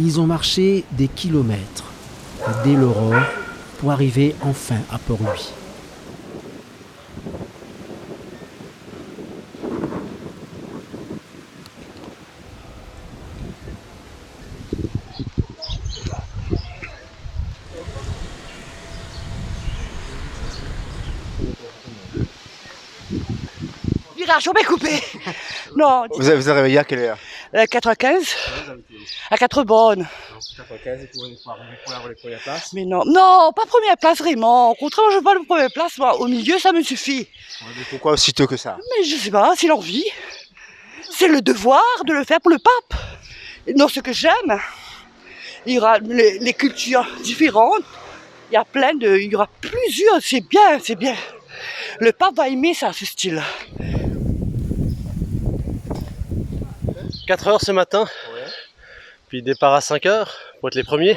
Ils ont marché des kilomètres dès l'aurore pour arriver enfin à Port-Louis. Virage, on m'est coupé. Non. Vous êtes réveillé à quelle heure? 95 à 4 bornes. 95, vous pouvez avoir les premières places. Mais non, non, pas première place vraiment. Au contraire, je veux pas la première place. Moi, au milieu, ça me suffit. Pourquoi aussi tôt que ça? Mais je sais pas, c'est l'envie. C'est le devoir de le faire pour le pape. Et non, ce que j'aime, il y aura les cultures différentes. Il y aura plusieurs. C'est bien, c'est bien. Le pape va aimer ça, ce style. 4h ce matin, puis départ à 5h pour être les premiers.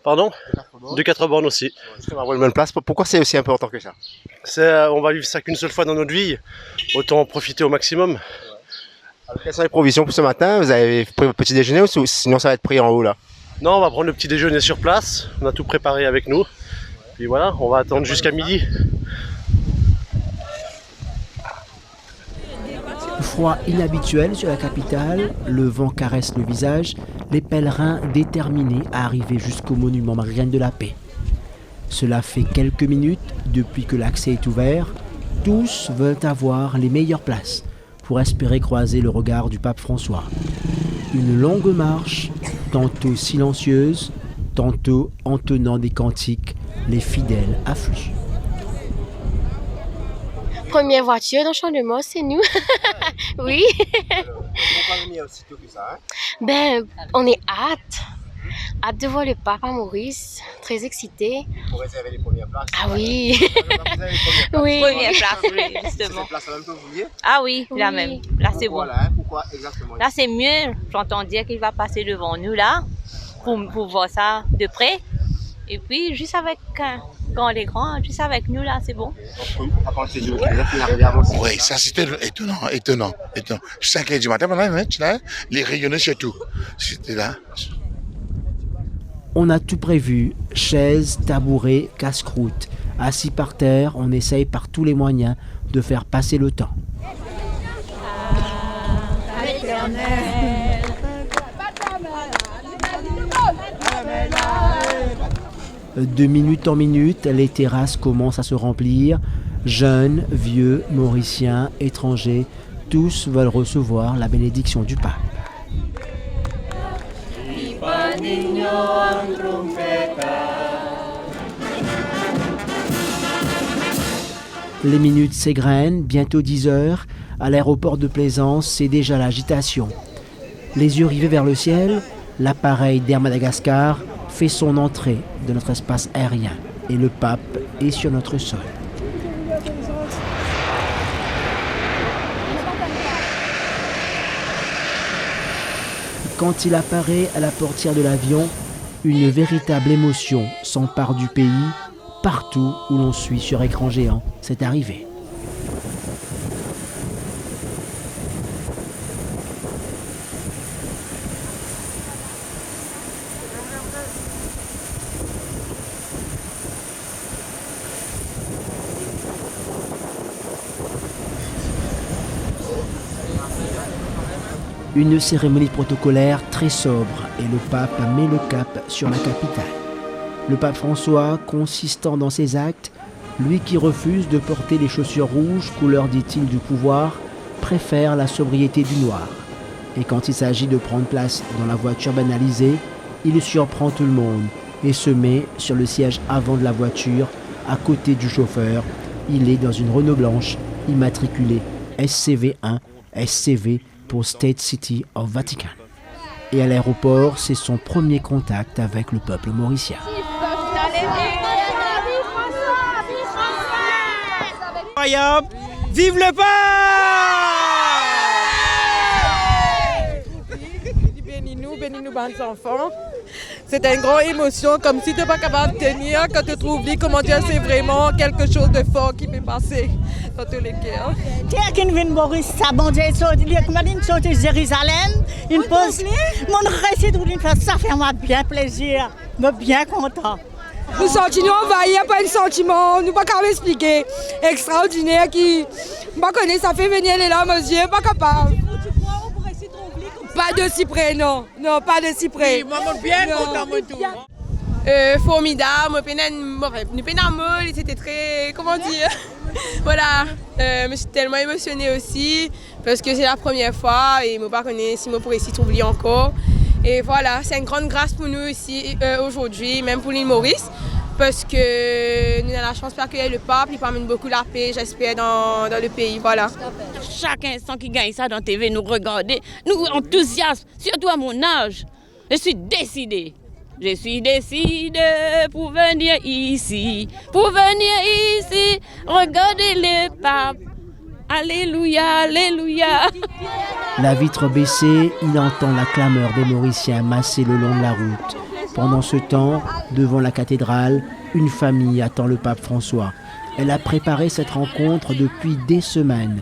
Pardon? De 4 bornes aussi. Justement, avoir une bonne place. Pourquoi c'est aussi important que ça? On va vivre ça qu'une seule fois dans notre vie, autant en profiter au maximum. Alors, quelles sont les provisions pour ce matin? Vous avez pris votre petit déjeuner ou sinon ça va être pris en haut là? Non, on va prendre le petit déjeuner sur place, on a tout préparé avec nous. Puis voilà, on va attendre jusqu'à midi. Froid inhabituel sur la capitale, le vent caresse le visage, les pèlerins déterminés à arriver jusqu'au monument Marie-Reine de la Paix. Cela fait quelques minutes depuis que l'accès est ouvert. Tous veulent avoir les meilleures places pour espérer croiser le regard du pape François. Une longue marche, tantôt silencieuse, tantôt entonnant des cantiques, les fidèles affluent. Première voiture dans Champ de Mars, c'est nous. Oui. Pourquoi venir aussi tôt que ça? Ben, on est hâte de voir le pape à Maurice, très excité. Pour réserver les premières places. Ah oui. Vous avez les premières places. Oui. Première place, oui, C'est justement. cette place-là même que vous vouliez? Ah oui, la Oui. même. Là, c'est bon. Voilà, hein, pourquoi exactement? Là, c'est mieux. J'entends dire qu'il va passer devant nous, là, pour voir ça de près. Et puis, juste avec, quand les grands, juste avec nous, là, c'est bon. Oui, ça c'était étonnant. 5 heures du matin, pendant un match, là, les rayonnés sur tout. C'était là. On a tout prévu, chaises, tabourets, casse-croûte. Assis par terre, on essaye par tous les moyens de faire passer le temps. De minute en minute, les terrasses commencent à se remplir. Jeunes, vieux, mauriciens, étrangers, tous veulent recevoir la bénédiction du pape. Les minutes s'égrènent, bientôt 10 heures. À l'aéroport de Plaisance, c'est déjà l'agitation. Les yeux rivés vers le ciel, l'appareil d'Air Madagascar fait son entrée de notre espace aérien et le pape est sur notre sol. Quand il apparaît à la portière de l'avion, une véritable émotion s'empare du pays. Partout où l'on suit sur écran géant, c'est arrivé. Une cérémonie protocolaire très sobre et le pape met le cap sur la capitale. Le pape François, consistant dans ses actes, lui qui refuse de porter les chaussures rouges, couleur dit-il du pouvoir, préfère la sobriété du noir. Et quand il s'agit de prendre place dans la voiture banalisée, il surprend tout le monde et se met sur le siège avant de la voiture, à côté du chauffeur. Il est dans une Renault blanche, immatriculée SCV1, SCV pour State City of Vatican. Et à l'aéroport, c'est son premier contact avec le peuple mauricien. Incroyable! Vive le pape! Bénis-nous, bénis-nous, bons enfants. C'était une grande émotion, comme si tu n'es pas capable de tenir quand tu trouves lui, comment dire, c'est vraiment quelque chose de fort qui peut passer dans tous les cœurs. Tiens, qui vient Maurice, ça bon Dieu, il sorti de Jérusalem, il pose, mon récit de ça fait moi bien plaisir, me bien content. Nous sentiments envahis par un sentiment, nous pas capable d'expliquer, extraordinaire qui, pas connaître, ça fait venir les larmes aux yeux, pas capable. Pas de si près, non, non, pas de si près. Moi, je suis bien content, moi, tout. Formidable, nous pénamos, c'était très, comment dire, voilà, je suis tellement émotionnée aussi, parce que c'est la première fois et je ne sais pas si je pourrais s'y trouver encore. Et voilà, c'est une grande grâce pour nous ici aujourd'hui, même pour l'île Maurice, parce que nous avons la chance d'accueillir le pape, il amène beaucoup la paix, j'espère, dans le pays. Voilà. Chaque instant qui gagne ça dans la TV, nous regarder, nous enthousiasme, surtout à mon âge. Je suis décidée pour venir ici, regarder le pape. Alléluia, alléluia. La vitre baissée, il entend la clameur des Mauriciens massés le long de la route. Pendant ce temps, devant la cathédrale, une famille attend le pape François. Elle a préparé cette rencontre depuis des semaines.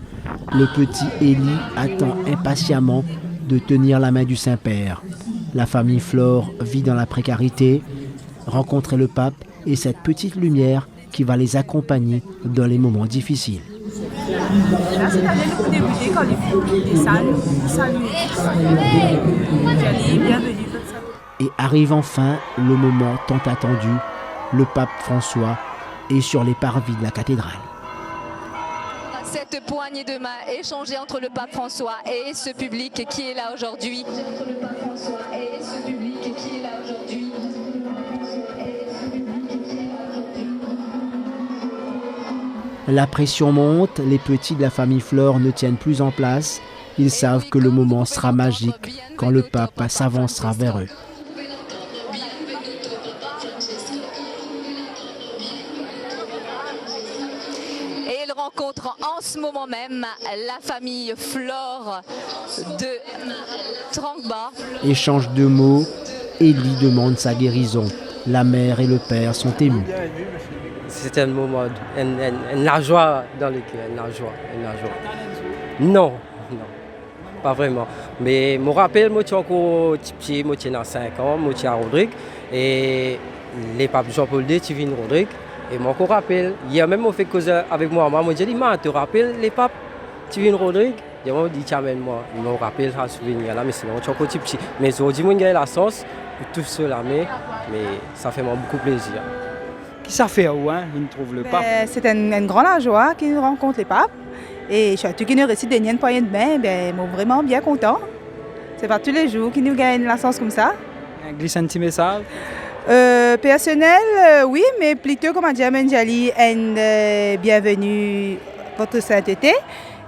Le petit Élie attend impatiemment de tenir la main du Saint-Père. La famille Flore vit dans la précarité. Rencontrer le pape et cette petite lumière qui va les accompagner dans les moments difficiles. Là, cette année, nous débuter quand les salles, bienvenue. Et arrive enfin le moment tant attendu. Le pape François est sur les parvis de la cathédrale. Cette poignée de main échangée entre le pape François et ce public qui est là aujourd'hui. La pression monte, les petits de la famille Flore ne tiennent plus en place. Ils savent que le moment sera magique quand le pape s'avancera vers eux. Et il rencontre en ce moment même la famille Flore de Trangba. Échange de mots, Élie demande sa guérison. La mère et le père sont émus. C'était un moment, une joie dans le cœur, une joie. Non, pas vraiment. Mais je me rappelle, moi, j'étais encore petit, moi, j'étais dans 5 ans, moi, j'étais à Rodrigue. Et les papes Jean-Paul II, tu viens de Rodrigue. Et moi, je me rappelle, hier même, on fait cause avec moi. Moi, je dis, tu te rappelles les papes, tu viens de Rodrigue? Et moi, je dis, tiens, moi, je me rappelle ce souvenir-là, mais sinon, je suis encore petit. Mais aujourd'hui, moi, j'ai la chance pour tout cela, mais ça fait beaucoup plaisir. Qui ça fait où, hein? Il trouve le pape. C'est une grande joie qui nous rencontre les papes. Et surtout qui nous récite des niens poignées de main, je suis vraiment bien content. C'est pas tous les jours qu'ils nous gagnent la chance comme ça. Glisse un petit message? Personnel, oui, mais plutôt, comme a dit Menjali, bienvenue votre sainteté.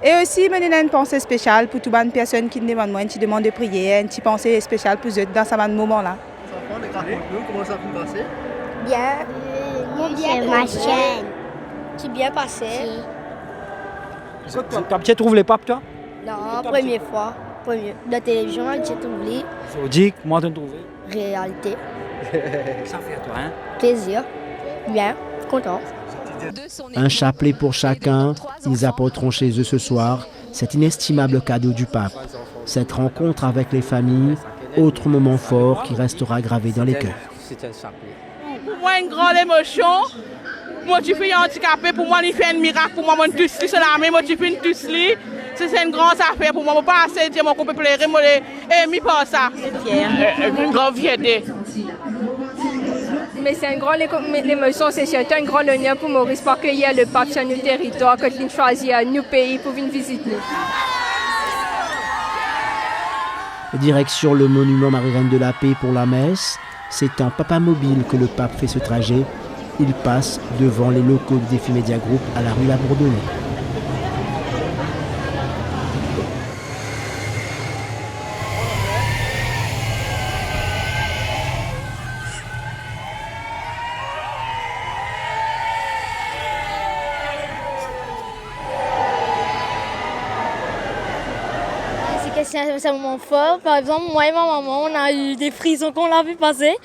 Et aussi, je donne une pensée spéciale pour toutes les personnes qui me demandent, qui demandent de prier, une petite pensée spéciale pour eux dans ce moment-là. Comment ça a pu passer? Bien. C'est ma chaîne. C'est bien passé. Tu trouves les papes, toi? Non, première fois. La télévision, j'ai trouvé. Saudi, comment tu as trouvé? Réalité. Ça fait à toi, hein? Plaisir. Bien, content. Un chapelet pour chacun, ils apporteront chez eux ce soir cet inestimable cadeau du pape. Cette rencontre avec les familles, autre moment fort qui restera gravé dans les cœurs. C'est un chapelet. Pour moi, une grande émotion. Moi, je suis handicapé. Pour moi, il fait un miracle. Pour moi, je suis tous c'est la même. Moi, je suis une tous li. C'est une grande affaire pour moi. Je ne peux pas assez dire qu'on peut pleurer. Moi, je pas ça. Une grande fierté. Mais c'est une grande émotion. C'est surtout un grand honneur pour Maurice pour accueillir le pape sur nos territoires, quand il choisit un nouveau pays pour venir visiter. Direction le monument Marie-Reine de la Paix pour la messe. C'est en papamobile que le pape fait ce trajet. Il passe devant les locaux du Défi Média Group à la rue La Bourdonnais. C'est un moment fort. Par exemple, moi et ma maman, on a eu des frissons qu'on l'a vu passer.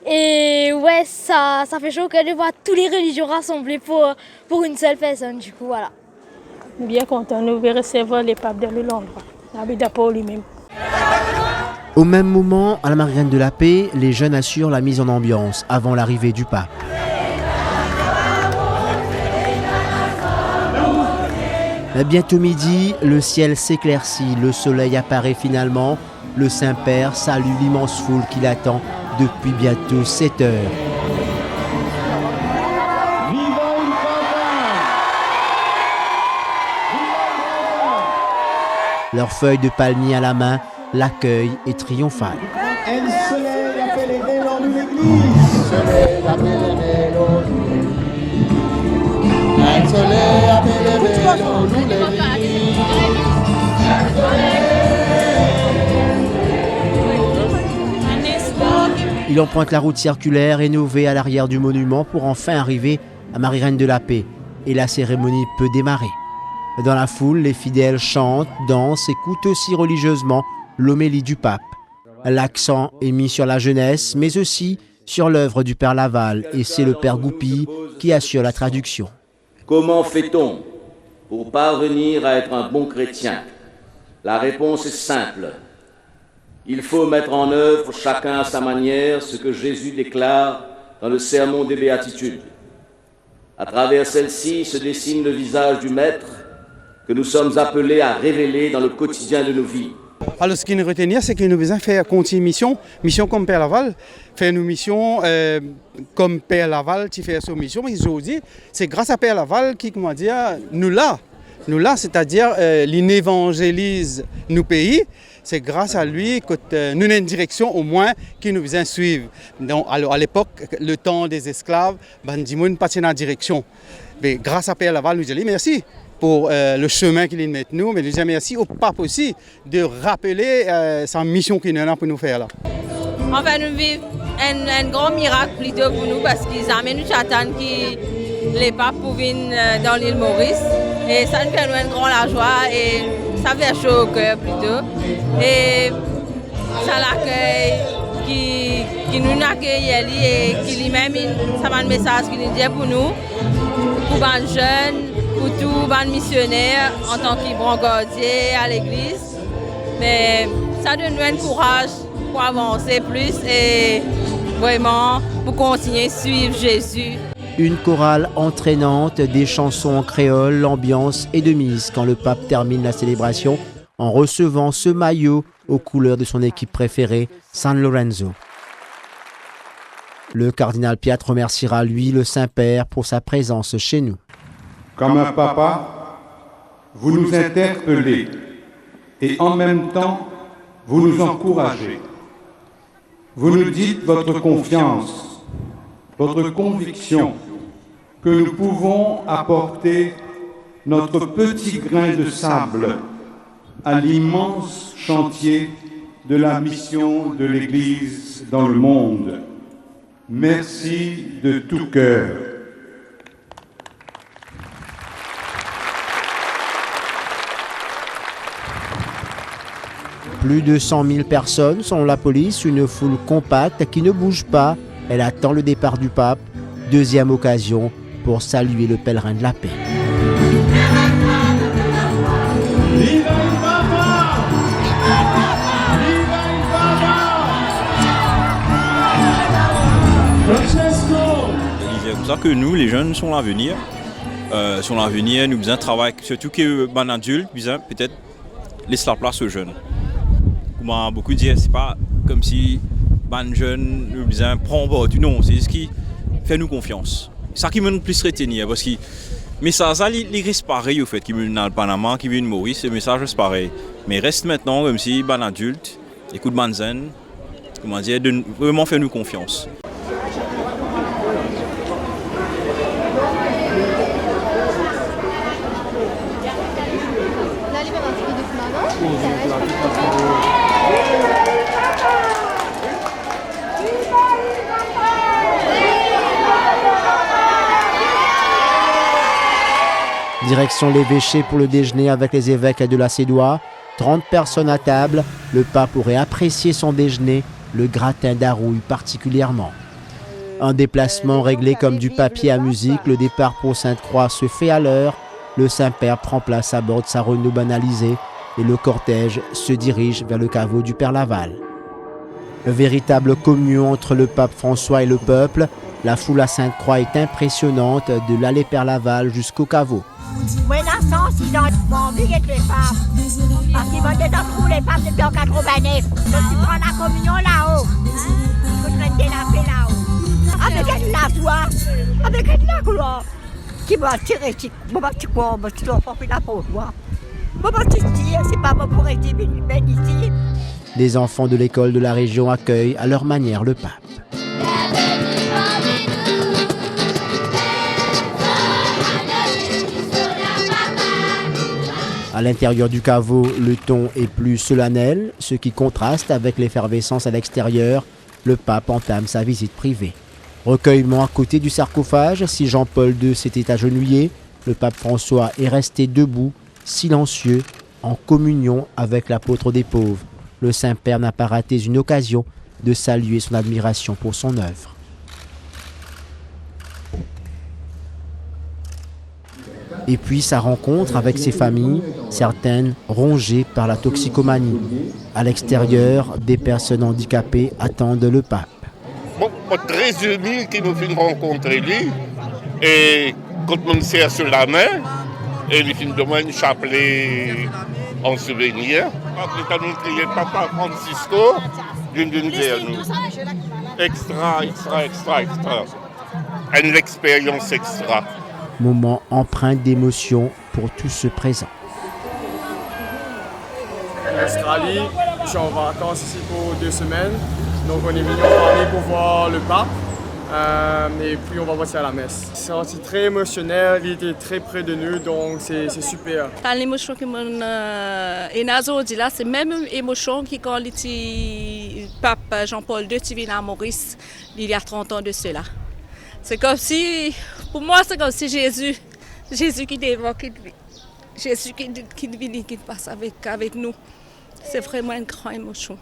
Et ouais, ça fait chaud que de voir toutes les religions rassemblées pour une seule personne, du coup, voilà. Bien content, nous verrons recevoir les papes dans l'endroit, avec Paul lui-même. Au même moment, à la Marie-Reine de la Paix, les jeunes assurent la mise en ambiance avant l'arrivée du pape. Bientôt midi, le ciel s'éclaircit, le soleil apparaît finalement. Le Saint-Père salue l'immense foule qui l'attend depuis bientôt 7 heures. Leur feuille de palmier à la main, l'accueil est triomphal. Il emprunte la route circulaire rénovée à l'arrière du monument pour enfin arriver à Marie-Reine de la Paix et la cérémonie peut démarrer. Dans la foule, les fidèles chantent, dansent, écoutent aussi religieusement l'homélie du pape. L'accent est mis sur la jeunesse, mais aussi sur l'œuvre du Père Laval, et c'est le Père Goupil qui assure la traduction. Comment fait-on pour parvenir à être un bon chrétien? La réponse est simple. Il faut mettre en œuvre chacun à sa manière ce que Jésus déclare dans le Sermon des Béatitudes. À travers celle-ci se dessine le visage du Maître que nous sommes appelés à révéler dans le quotidien de nos vies. Alors ce qui nous retenir, c'est que nous devons faire continuer mission comme Père Laval, faire une mission comme Père Laval qui fait son mission. Mais je dis, c'est grâce à Père Laval qui, comment dire, nous là, c'est-à-dire l'évangélise nos pays. C'est grâce à lui que nous avons une direction au moins qui nous vient suivre. Donc, alors à l'époque, le temps des esclaves, nous passions dans la direction. Mais grâce à Père Laval, nous disons merci pour le chemin qu'il met nous, mais nous disons merci au pape aussi de rappeler sa mission qu'il a pour nous faire là. Enfin, nous vivons un grand miracle plutôt pour nous parce qu'ils amènent nous chattans qui les papes pour venir dans l'île Maurice. Et ça nous fait une grande joie et ça fait chaud au cœur plutôt. Et ça l'accueille, qui nous accueille et qui lui-même, ça va un message qu'il nous dit pour nous, pour les jeunes, pour tous les missionnaires en tant que brancardiers à l'église. Mais ça donne un courage pour avancer plus et vraiment pour continuer à suivre Jésus. Une chorale entraînante, des chansons en créole, l'ambiance est de mise quand le pape termine la célébration en recevant ce maillot aux couleurs de son équipe préférée, San Lorenzo. Le cardinal Piat remerciera lui le Saint-Père pour sa présence chez nous. Comme un papa, vous nous interpellez et en même temps, vous nous encouragez. Vous nous dites votre confiance, votre conviction que nous pouvons apporter notre petit grain de sable à l'immense chantier de la mission de l'Église dans le monde. Merci de tout cœur. Plus de 100 000 personnes, selon la police, une foule compacte qui ne bouge pas. Elle attend le départ du pape. Deuxième occasion pour saluer le pèlerin de la paix. C'est comme ça que nous, les jeunes, sont l'avenir. Nous besoin de travailler, surtout que les adultes, peut-être laissent la place aux jeunes. Comme beaucoup disent, c'est pas comme si les jeunes nous besoin prendre bord. Non, c'est ce qui fait nous confiance. C'est ça qui me plus retenir parce que mais ça il reste pareil au fait qui viennent dans le Panama, qui viennent Maurice, le message reste pareil. Mais reste maintenant comme si les adultes écoute Banzen, comment dire, de vraiment faire nous confiance. Direction l'évêché pour le déjeuner avec les évêques de la Cédoie. 30 personnes à table. Le pape aurait apprécié son déjeuner, le gratin d'arouille particulièrement. Un déplacement réglé comme du papier à musique, le départ pour Sainte-Croix se fait à l'heure. Le Saint-Père prend place à bord de sa Renault banalisée et le cortège se dirige vers le caveau du Père Laval. Véritable communion entre le pape François et le peuple, la foule à Sainte-Croix est impressionnante de l'allée Père Laval jusqu'au caveau. Renaissance, ils ont envie avec les papes. Parce qu'ils vont dedans tous les papes depuis en 89. Donc tu prends la communion là-haut. Il faut traiter la paix là-haut. Avec la joie, avec la gloire. Qui va tirer ici. Bon, tu crois, tu dois faire la peau, moi. Bon, tu dis, c'est pas bon pour être ben ici. Les enfants de l'école de la région accueillent à leur manière le pape. À l'intérieur du caveau, le ton est plus solennel, ce qui contraste avec l'effervescence à l'extérieur. Le pape entame sa visite privée. Recueillement à côté du sarcophage, si Jean-Paul II s'était agenouillé, le pape François est resté debout, silencieux, en communion avec l'apôtre des pauvres. Le Saint-Père n'a pas raté une occasion de saluer son admiration pour son œuvre. Et puis sa rencontre avec ses familles, certaines rongées par la toxicomanie. À l'extérieur, des personnes handicapées attendent le pape. Bon, très ému qu'il nous fait rencontrer lui. Et quand on me serre sur la main, et il finit de moi un chapelet en souvenir. Quand nous crions Papa Francisco, d'une vers nous. Extra. Une expérience extra. Moment empreint d'émotion pour tous ceux présents. En Australie, je suis en vacances ici pour 2 semaines. Donc on est venu en Paris pour voir le pape. Et puis on va passer à la messe. C'est senti très émotionnel, il était très près de nous, donc c'est super. L'émotion que là, c'est la même émotion que quand le pape Jean-Paul II est venu à Maurice il y a 30 ans de cela. C'est comme si, pour moi, c'est comme si Jésus qui dévoque, Jésus qui passe avec nous. C'est vraiment une grande émotion.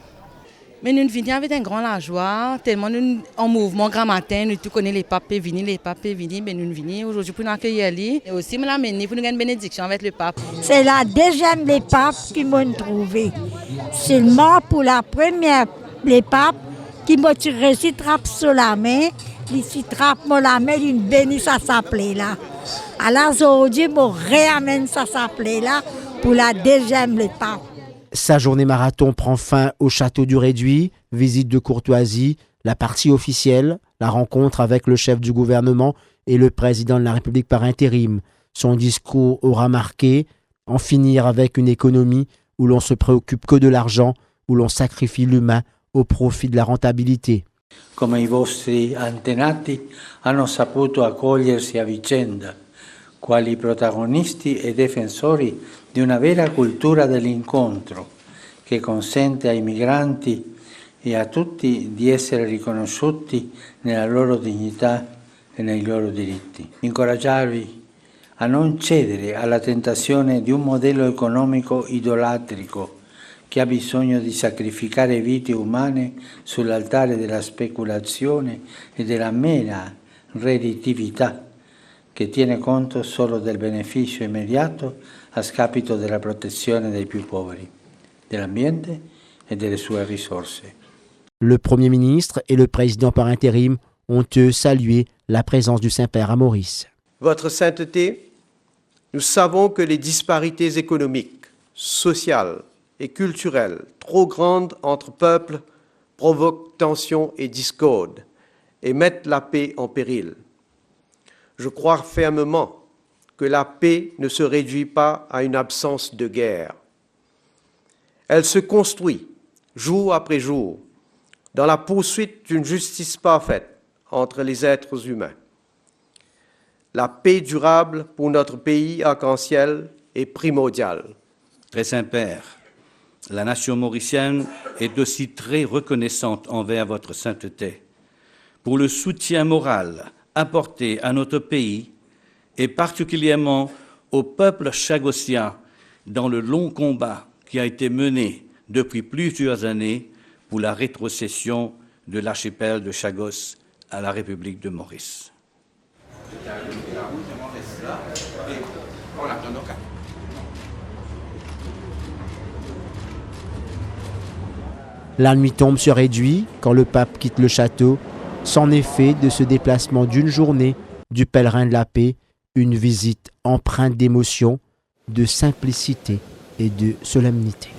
Mais nous venons avec un grand joie, tellement nous en mouvement grand matin, nous tous connaissons les papes venus, mais nous venons aujourd'hui pour nous accueillir lui. Et aussi nous l'amener pour nous gagner une bénédiction avec le pape. C'est la deuxième les papes qui m'ont trouvé. Seulement pour la première les papes qui m'ont tiré si trappe sur la main, ici trappe la main, une bénisse ça s'appelait là. Alors aujourd'hui, je réamène ça s'appelait là pour la deuxième les papes. Sa journée marathon prend fin au château du Réduit, visite de courtoisie, la partie officielle, la rencontre avec le chef du gouvernement et le président de la République par intérim. Son discours aura marqué « En finir avec une économie où l'on se préoccupe que de l'argent, où l'on sacrifie l'humain au profit de la rentabilité ». Come i vostri antenati hanno saputo accogliersi a vicenda, quali protagonisti e difensori di una vera cultura dell'incontro che consente ai migranti e a tutti di essere riconosciuti nella loro dignità e nei loro diritti. Incoraggiarvi a non cedere alla tentazione di un modello economico idolatrico che ha bisogno di sacrificare vite umane sull'altare della speculazione e della mera redditività, che tiene conto solo del beneficio immediato a scapito della protezione dei più poveri, dell'ambiente e delle sue risorse. Le Premier ministre et le président par intérim ont eux salué la présence du Saint-Père à Maurice. Votre sainteté, nous savons que les disparités économiques, sociales et culturelles trop grandes entre peuples provoquent tensions et discorde et mettent la paix en péril. Je crois fermement que la paix ne se réduit pas à une absence de guerre. Elle se construit jour après jour dans la poursuite d'une justice parfaite entre les êtres humains. La paix durable pour notre pays arc-en-ciel est primordiale. Très Saint-Père, la nation mauricienne est aussi très reconnaissante envers votre sainteté pour le soutien moral apporté à notre pays et particulièrement au peuple chagossien dans le long combat qui a été mené depuis plusieurs années pour la rétrocession de l'archipel de Chagos à la République de Maurice. La nuit tombe se réduit quand le pape quitte le château. C'en est fait de ce déplacement d'une journée du pèlerin de la paix, une visite empreinte d'émotion, de simplicité et de solennité.